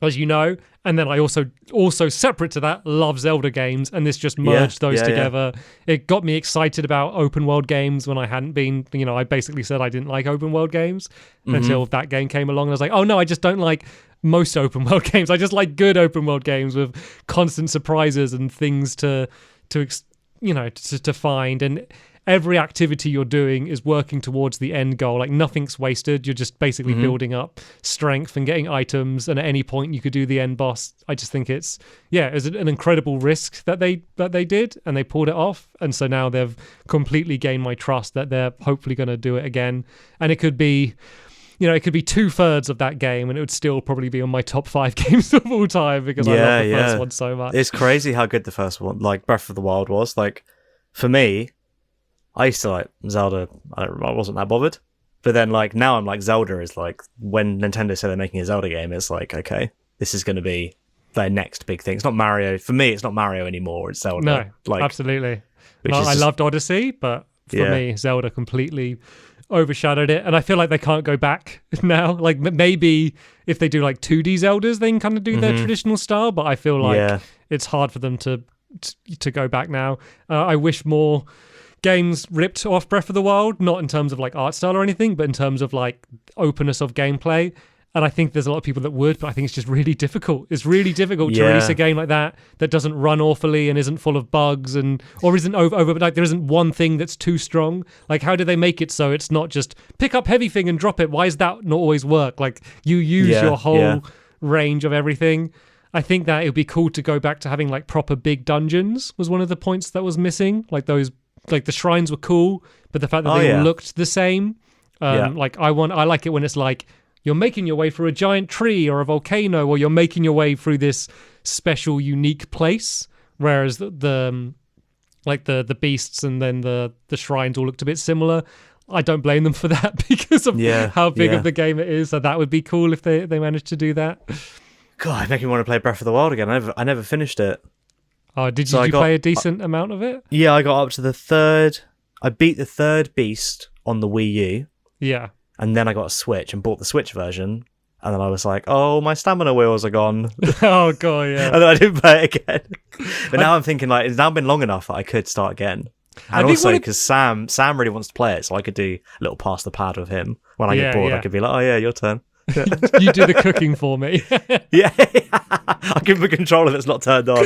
As you know, and then I also separate to that love Zelda games, and this just merged those together. It got me excited about open world games when I hadn't been. I basically said I didn't like open world games until that game came along, and I was like, oh no, I just don't like most open world games. I just like good open world games with constant surprises and things to find, and every activity you're doing is working towards the end goal. Like nothing's wasted. You're just basically building up strength and getting items, and at any point you could do the end boss. I just think it's an incredible risk that they did, and they pulled it off. And so now they've completely gained my trust that they're hopefully going to do it again. And it could be, it could be 2/3 of that game, and it would still probably be on my top 5 games of all time because I love the first one so much. It's crazy how good the first one, like Breath of the Wild, was. Like for me, I used to like Zelda. I wasn't that bothered, but then like now I'm like Zelda is like when Nintendo said they're making a Zelda game, it's like okay, this is going to be their next big thing. It's not Mario for me. It's not Mario anymore. It's Zelda. No, absolutely. I loved Odyssey, but for me, Zelda completely overshadowed it, and I feel like they can't go back now. Like maybe if they do like 2D Zeldas, they can kind of do their traditional style, but I feel like it's hard for them to go back now. I wish more games ripped off Breath of the Wild, not in terms of like art style or anything, but in terms of like openness of gameplay. And I think there's a lot of people that would, but I think it's just really difficult. It's really difficult to release a game like that doesn't run awfully and isn't full of bugs or isn't over, like there isn't one thing that's too strong. Like how do they make it so it's not just pick up heavy thing and drop it? Why does that not always work? Like you use your whole range of everything. I think that it would be cool to go back to having like proper big dungeons was one of the points that was missing. Like those, like the shrines were cool, but the fact that they all looked the same. Like I like it when it's like, you're making your way through a giant tree or a volcano, or you're making your way through this special, unique place. Whereas the beasts and then the shrines all looked a bit similar. I don't blame them for that because of how big of the game it is. So that would be cool if they managed to do that. God, making me want to play Breath of the Wild again. I never finished it. Oh, did you play a decent amount of it? Yeah, I got up to the third. I beat the third beast on the Wii U. Yeah. And then I got a Switch and bought the Switch version. And then I was like, oh, my stamina wheels are gone. Oh, God, yeah. And then I didn't play it again. But now I'm thinking, like, it's now been long enough that I could start again. And also, because Sam really wants to play it, so I could do a little pass the pad with him. When I get bored, I could be like, oh, yeah, your turn. You do the cooking for me. I give him a controller that's not turned on.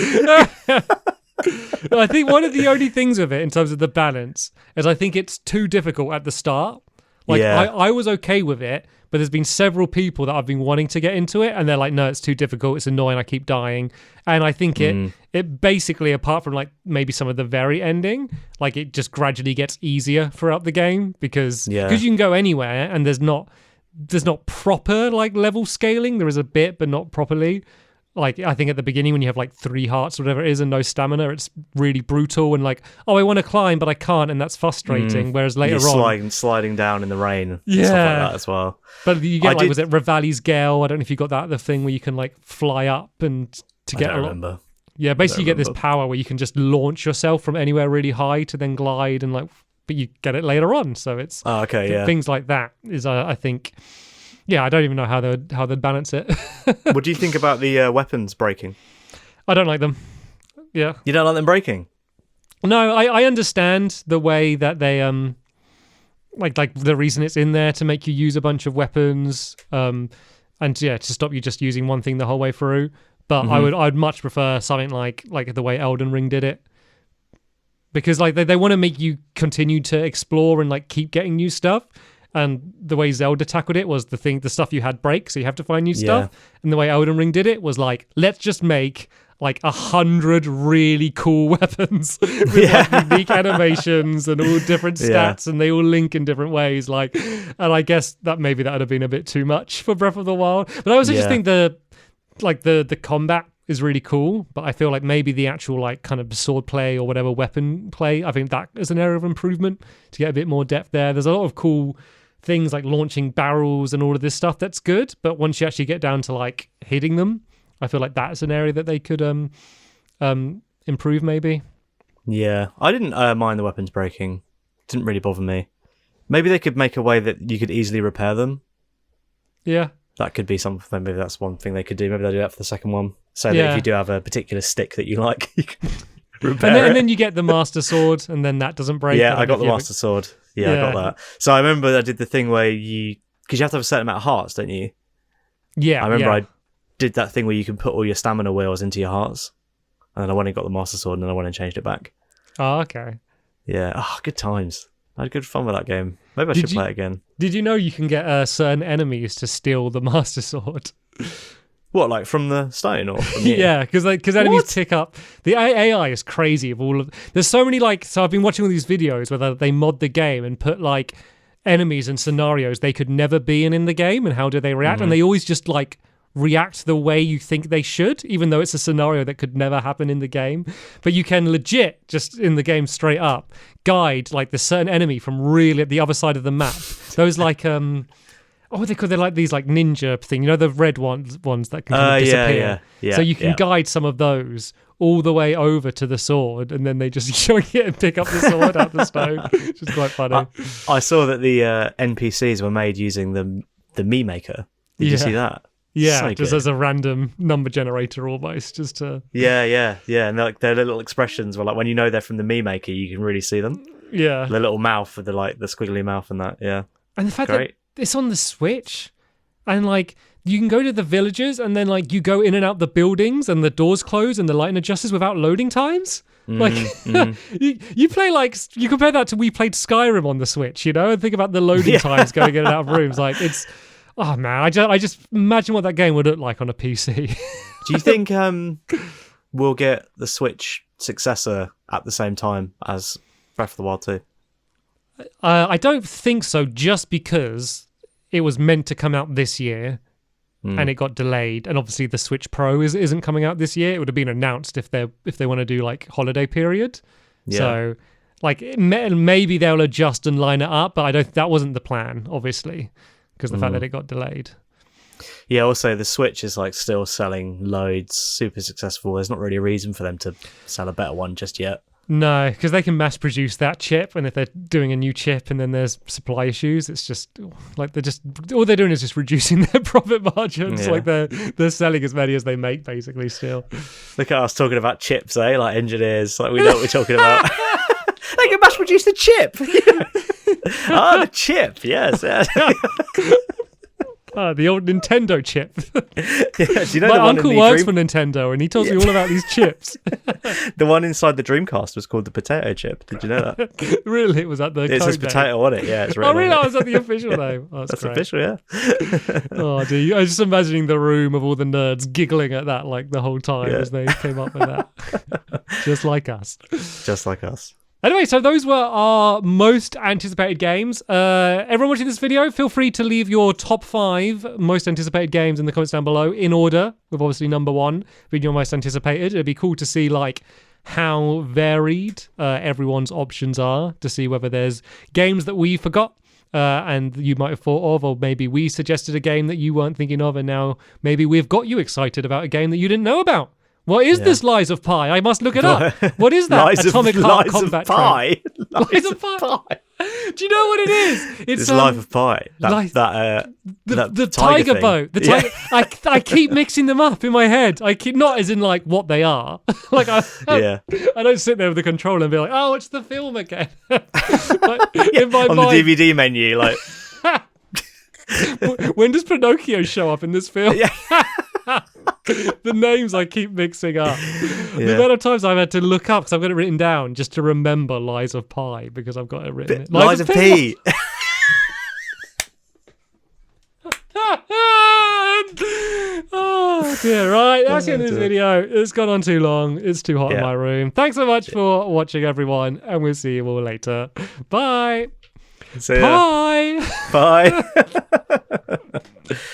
I think one of the only things with it, in terms of the balance, is I think it's too difficult at the start. Like, I was okay with it, but there's been several people that I've been wanting to get into it, and they're like, no, it's too difficult, it's annoying, I keep dying. And I think it basically, apart from like maybe some of the very ending, like it just gradually gets easier throughout the game because you can go anywhere and there's not proper like level scaling. There is a bit, but not properly. Like, I think at the beginning when you have like 3 hearts or whatever it is and no stamina, it's really brutal and like, oh, I want to climb, but I can't, and that's frustrating. Whereas later on... sliding down in the rain and stuff like that as well. But you get was it Revali's Gale? I don't know if you got that, the thing where you can like fly up and to get... I don't remember. Yeah, basically you get this power where you can just launch yourself from anywhere really high to then glide and like... But you get it later on, so it's... Things like that is, I think... Yeah, I don't even know how they'd balance it. What do you think about the weapons breaking? I don't like them. Yeah. You don't like them breaking? No, I understand the way that they like the reason it's in there to make you use a bunch of weapons, and to stop you just using one thing the whole way through. But I'd much prefer something like the way Elden Ring did it. Because like they want to make you continue to explore and like keep getting new stuff. And the way Zelda tackled it was the stuff you had break, so you have to find new stuff. And the way Elden Ring did it was like, let's just make like 100 really cool weapons with like unique animations and all different stats, and they all link in different ways. Like, and I guess that maybe that would have been a bit too much for Breath of the Wild. But I also just think the combat is really cool, but I feel like maybe the actual like kind of sword play or whatever weapon play, I think that is an area of improvement to get a bit more depth there. There's a lot of cool things like launching barrels and all of this stuff that's good, but once you actually get down to like hitting them, I feel like that's an area that they could improve maybe. Yeah, I didn't mind the weapons breaking. Didn't really bother me. Maybe they could make a way that you could easily repair them. Yeah. That could be something. Maybe that's one thing they could do. Maybe they'll do that for the second one. So that if you do have a particular stick that you like, you can repair it. And then you get the Master Sword, and then that doesn't break. Yeah, I got the Master Sword. Yeah, I got that. So I remember I did the thing where because you have to have a certain amount of hearts, don't you? Yeah. I remember I did that thing where you can put all your stamina wheels into your hearts. And then I went and got the Master Sword, and then I went and changed it back. Oh, okay. Yeah. Oh, good times. I had good fun with that game. Maybe I should play it again. Did you know you can get certain enemies to steal the Master Sword? What, like from the stone or from you? Yeah, because enemies tick up. The AI is crazy of all of... There's so many so I've been watching all these videos where they mod the game and put like enemies and scenarios they could never be in the game and how do they react, and they always just like react the way you think they should, even though it's a scenario that could never happen in the game. But you can legit, just in the game straight up, guide like the certain enemy from really at the other side of the map. Those like Oh, they're like these like ninja thing. You know, the red ones that can kind of disappear. Yeah. So you can guide some of those all the way over to the sword, and then they just yoink it and pick up the sword out the stone, which is quite funny. I saw that the NPCs were made using the Me Maker. Did you see that? Yeah, so just good. as a random number generator almost, just to... Yeah. And like their little expressions were like, when you know they're from the Me Maker, you can really see them. Yeah. The little mouth with the squiggly mouth and that, yeah. And the fact that it's on the Switch, and like you can go to the villages, and then like you go in and out the buildings, and the doors close, and the lighting adjusts without loading times. You play like, you compare that to we played Skyrim on the Switch, you know, and think about the loading times going in and out of rooms. Like it's, oh man, I just imagine what that game would look like on a PC. Do you think we'll get the Switch successor at the same time as Breath of the Wild 2? I don't think so, just because it was meant to come out this year and it got delayed, and obviously the Switch Pro isn't coming out this year. It would have been announced if they want to do like holiday period. Yeah. So like maybe they'll adjust and line it up, but that wasn't the plan, obviously, because the fact that it got delayed. Yeah, also the Switch is like still selling loads, super successful. There's not really a reason for them to sell a better one just yet. No, because they can mass produce that chip, and if they're doing a new chip and then there's supply issues, it's just like all they're doing is just reducing their profit margins. Yeah. Like they're selling as many as they make, basically. Still, look at us talking about chips, eh? Like engineers, like we know what we're talking about. They can mass produce the chip. The chip, yes. The old Nintendo chip. Yeah, do you know my uncle works for Nintendo, and he tells me all about these chips. The one inside the Dreamcast was called the potato chip. Did you know that? Really? Was that the It says potato on it, yeah. It's written really? Was that the official name? Oh, that's official, yeah. Oh, dude. I was just imagining the room of all the nerds giggling at that like the whole time as they came up with that. Just like us. Just like us. Anyway, so those were our most anticipated games. Everyone watching this video, feel free to leave your top 5 most anticipated games in the comments down below in order, with obviously number 1 being your most anticipated. It'd be cool to see like how varied everyone's options are, to see whether there's games that we forgot and you might have thought of, or maybe we suggested a game that you weren't thinking of, and now maybe we've got you excited about a game that you didn't know about. What is this Lies of Pi? I must look it up. What is that? Atomic Heart Combat Train. Lies of Pi. Do you know what it is? It's Life of Pi. The tiger thing. boat. The tiger. I keep mixing them up in my head. I keep not as in like what they are. Like I don't sit there with the controller and be like, oh, it's the film again. In my on mind, the DVD menu, like. When does Pinocchio show up in this film? Yeah. The names I keep mixing up. The amount of times I've had to look up because I've got it written down just to remember Lies of Pi, because I've got it written. Lies of P. Oh dear, right, that's the end of this video. It's gone on too long. It's too hot in my room. Thanks so much for watching, everyone, and we'll see you all later. Bye. See ya. Bye. Bye.